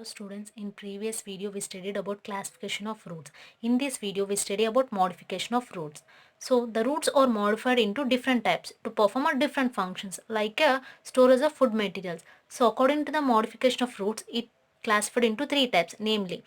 Hello students, in previous video we studied about classification of roots. In this video we study about modification of roots. So the roots are modified into different types to perform a different functions like storage of food materials. So according to the modification of roots, it classified into three types, namely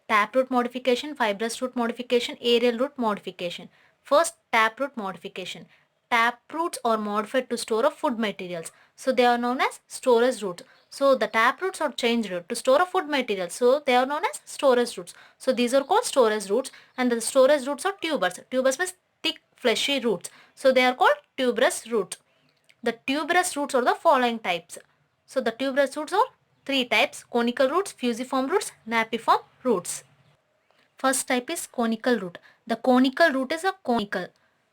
taproot modification, fibrous root modification, aerial root modification. First, taproot modification. Taproots are modified to store of food materials. So they are known as storage roots. So the taproots are changed to store of food materials. So they are known as storage roots. So these are called storage roots, and the storage roots are tubers. Tubers means thick fleshy roots. So they are called tuberous roots. The tuberous roots are the following types. So the tuberous roots are three types: conical roots, fusiform roots, napiform roots. First type is conical root. The conical root is a conical,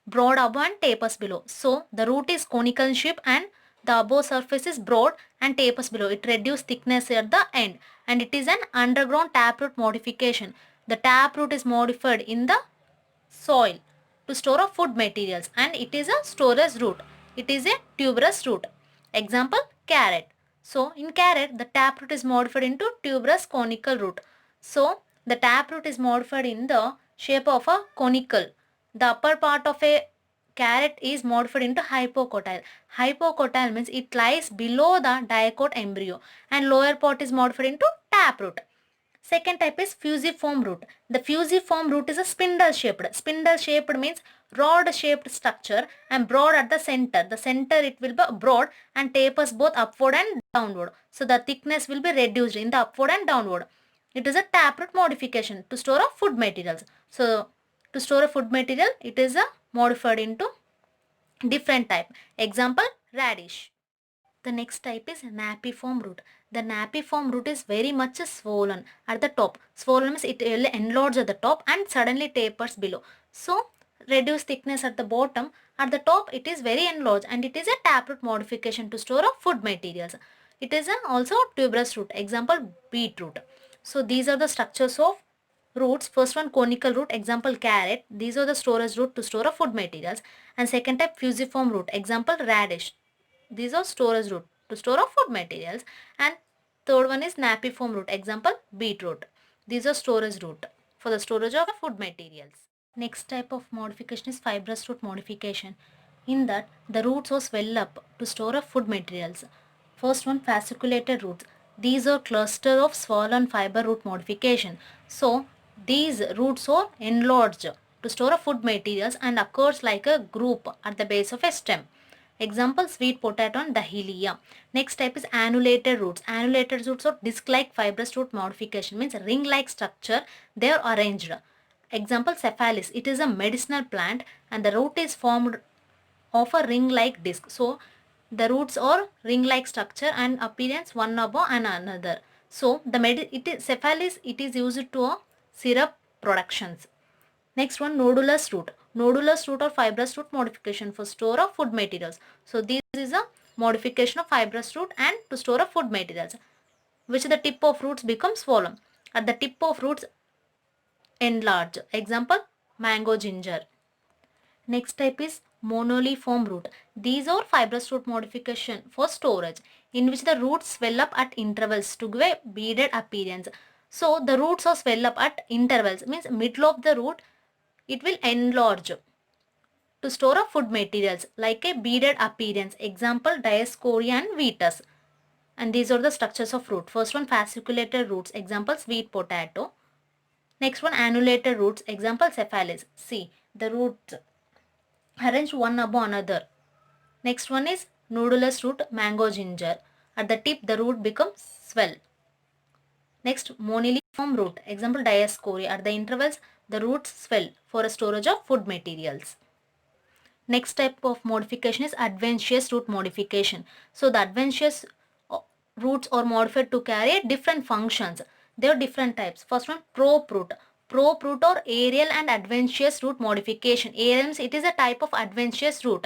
broad above and tapers below. So the root is conical in shape and the above surface is broad and tapers below. It reduces thickness at the end, and it is an underground taproot modification. The taproot is modified in the soil to store of food materials, and it is a storage root. It is a tuberous root. Example, carrot. So in carrot the taproot is modified into tuberous conical root. So the taproot is modified in the shape of a conical. The upper part of a carrot is modified into hypocotyle. Hypocotyle means it lies below the dicot embryo, and lower part is modified into taproot. Second type is fusiform root. The fusiform root is a spindle shaped. Spindle shaped means rod shaped structure and broad at the center. The center it will be broad and tapers both upward and downward. So the thickness will be reduced in the upward and downward. It is a taproot modification to store a food materials. So to store a food material, it is a modified into different type. Example, radish. The next type is napiform root. The napiform root is very much swollen at the top. Swollen means it will enlarge at the top and suddenly tapers below. So reduce thickness at the bottom. At the top it is very enlarged, and it is a taproot modification to store of food materials. It is also tuberous root. Example, beetroot. So these are the structures of roots. First one, conical root. Example, carrot. These are the storage root to store of food materials. And second type, fusiform root. Example, radish. These are storage root to store of food materials. And third one is napiform root. Example, beetroot. These are storage root for the storage of food materials. Next type of modification is fibrous root modification. In that, the roots will swell up to store of food materials. First one, fasciculated roots. These are cluster of swollen fiber root modification. So these roots are enlarged to store of food materials and occurs like a group at the base of a stem. Example, sweet potato and dahlia. Next type is annulated roots. Annulated roots are disc-like fibrous root modification, means ring-like structure. They are arranged. Example, cephalis. It is a medicinal plant and the root is formed of a ring-like disc. So the roots are ring-like structure and appearance one above and another. So the cephalis, it is used to syrup productions. Next one, nodulous root. Nodulous root or fibrous root modification for store of food materials. So this is a modification of fibrous root and to store of food materials, which the tip of roots becomes swollen. At the tip of roots enlarge. Example, mango ginger. Next type is monoliform root. These are fibrous root modification for storage, in which the roots swell up at intervals to give a beaded appearance. So the roots are swell up at intervals, means middle of the root it will enlarge to store of food materials like a beaded appearance. Example, Dioscorea and Vetus. And these are the structures of root. First one, fasciculated roots. Example, sweet potato. Next one, annulated roots. Example, cephalis. See, the roots arranged one above another. Next one is nodulous root, mango ginger. At the tip, the root becomes swell. Next, moniliform root. Example, Dioscorea. At the intervals, the roots swell for a storage of food materials. Next type of modification is adventitious root modification. So the adventitious roots are modified to carry different functions. There are different types. First one, prop root. Prop root or aerial and adventitious root modification. Aerial means it is a type of adventitious root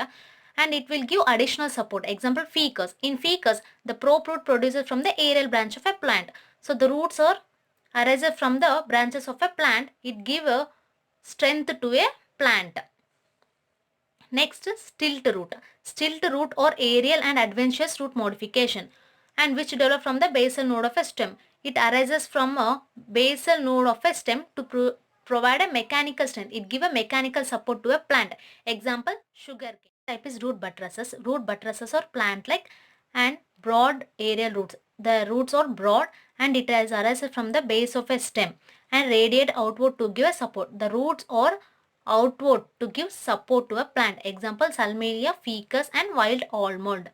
and it will give additional support. Example, ficus. In ficus, the prop root produces from the aerial branch of a plant. So the roots are arised from the branches of a plant. It gives a strength to a plant. Next is stilt root. Stilt root or aerial and adventitious root modification, and which develop from the basal node of a stem. It arises from a basal node of a stem to provide a mechanical strength. It give a mechanical support to a plant. Example, sugarcane. Type is root buttresses. Root buttresses are plant-like and broad aerial roots. The roots are broad and it arises from the base of a stem and radiate outward to give a support. The roots are outward to give support to a plant. Example, Salmelia, ficus and wild almond.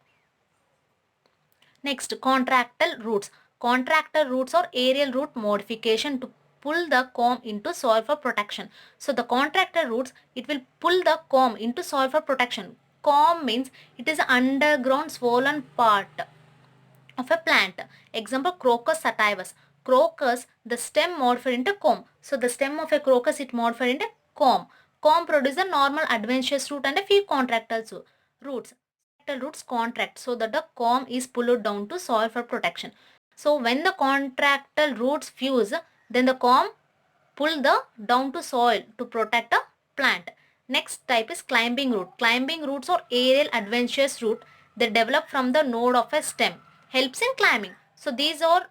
Next, contractile roots. Contractile roots are aerial root modification to pull the comb into soil for protection. So the contractile roots, it will pull the comb into soil for protection. Comb means it is an underground swollen part of a plant. Example, Crocus sativus. Crocus, the stem modified into comb. So the stem of a crocus, it modified into comb. Comb produces a normal adventitious root and a few contractile roots. Contractile roots contract so that the comb is pulled down to soil for protection. So when the contractile roots fuse, then the comb pull the down to soil to protect the plant. Next type is climbing root. Climbing roots are aerial adventitious root. They develop from the node of a stem. Helps in climbing. So these are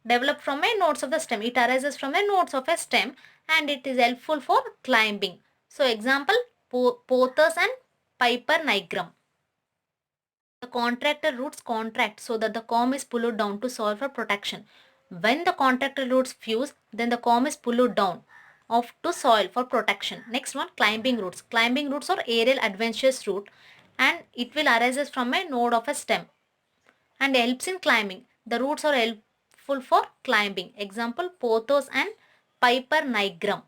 developed from a nodes of the stem. It arises from a nodes of a stem and it is helpful for climbing. So example, pothos and Piper nigrum. The contractile roots contract so that the comb is pulled down to soil for protection. When the contractile roots fuse, then the comb is pulled down off to soil for protection. Next one, climbing roots. Climbing roots are aerial adventitious root and it will arises from a node of a stem and helps in climbing. The roots are helpful for climbing. Example, pothos and Piper nigrum.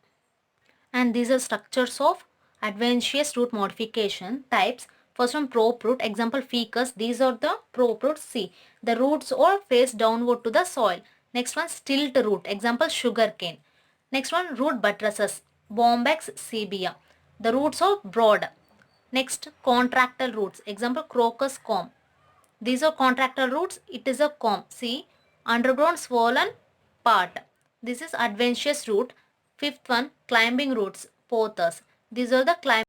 And these are structures of adventitious root modification types. First one, prop root. Example, ficus. These are the prop roots. See, the roots are face downward to the soil. Next one, stilt root. Example, sugarcane. Next one, root buttresses. Bombyx sebia. The roots are broad. Next, contractile roots. Example, crocus comb. These are contractile roots. It is a comb. See, underground swollen part. This is adventitious root. Fifth one, climbing roots. Pothos. These are the climbing